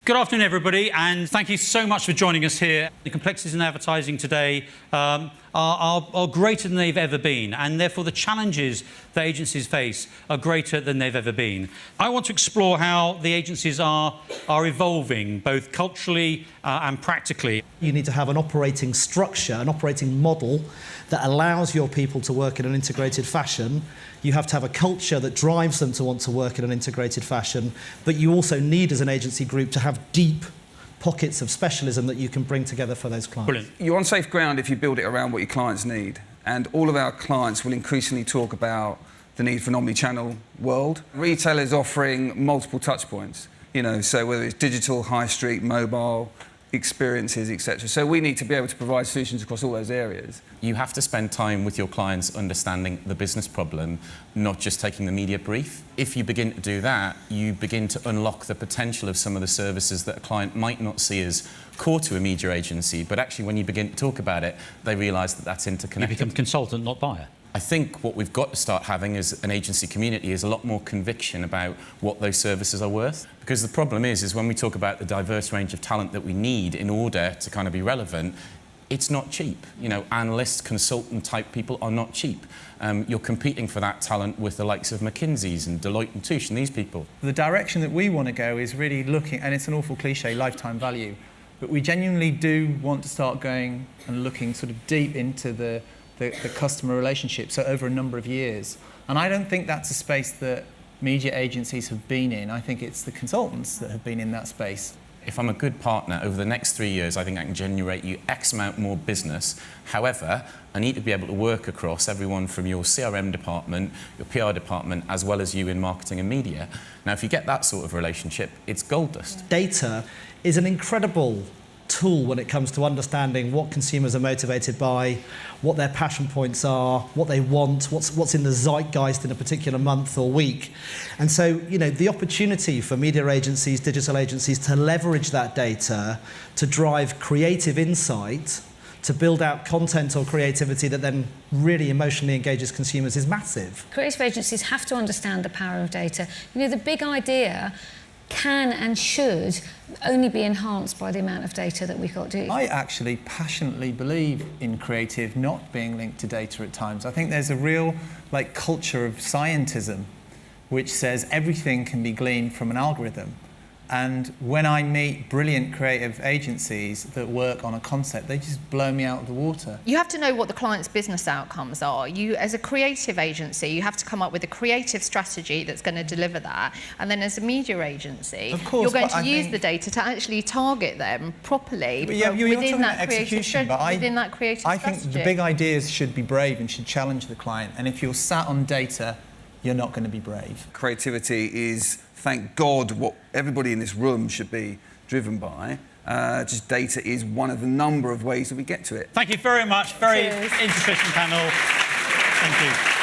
Good afternoon, everybody, and thank you so much for joining us here. The complexities in advertising today are greater than they've ever been, and therefore the challenges that agencies face are greater than they've ever been. I want to explore how the agencies are evolving, both culturally and practically. You need to have an operating structure, an operating model that allows your people to work in an integrated fashion. You have to have a culture that drives them to want to work in an integrated fashion, but you also need, as an agency group, to have deep pockets of specialism that you can bring together for those clients. Brilliant. You're on safe ground if you build it around what your clients need. And all of our clients will increasingly talk about the need for an omni-channel world. Retailers offering multiple touch points, so whether it's digital, high street, mobile, experiences, etc. So we need to be able to provide solutions across all those areas. You have to spend time with your clients understanding the business problem, not just taking the media brief. If you begin to do that, you begin to unlock the potential of some of the services that a client might not see as core to a media agency, but actually when you begin to talk about it, they realise that that's interconnected. You become consultant, not buyer. I think what we've got to start having as an agency community is a lot more conviction about what those services are worth. Because the problem is when we talk about the diverse range of talent that we need in order to kind of be relevant, it's not cheap. Analyst, consultant type people are not cheap. You're competing for that talent with the likes of McKinsey's and Deloitte and Touche and these people. The direction that we want to go is really looking, and it's an awful cliche, lifetime value, but we genuinely do want to start going and looking sort of deep into the customer relationship, so over a number of years. And I don't think that's a space that media agencies have been in. I think it's the consultants that have been in that space. If I'm a good partner, over the next 3 years, I think I can generate you X amount more business. However, I need to be able to work across everyone from your CRM department, your PR department, as well as you in marketing and media. Now, if you get that sort of relationship, it's gold dust. Data is an incredible tool when it comes to understanding what consumers are motivated by, what their passion points are, what they want, what's in the zeitgeist in a particular month or week. And so, the opportunity for media agencies, digital agencies to leverage that data to drive creative insight, to build out content or creativity that then really emotionally engages consumers is massive. Creative agencies have to understand the power of data. The big idea can and should only be enhanced by the amount of data that we've got. I actually passionately believe in creative not being linked to data at times. I think there's a real culture of scientism which says everything can be gleaned from an algorithm. And when I meet brilliant creative agencies that work on a concept, they just blow me out of the water. You have to know what the client's business outcomes are. You, as a creative agency, you have to come up with a creative strategy that's going to deliver that. And then as a media agency, of course, you're going to use the data to actually target them properly within that creative strategy. I think the big ideas should be brave and should challenge the client. And if you're sat on data, you're not going to be brave. Creativity is, thank God, what everybody in this room should be driven by. Just data is one of the number of ways that we get to it. Thank you very much. Very interesting panel. Thank you.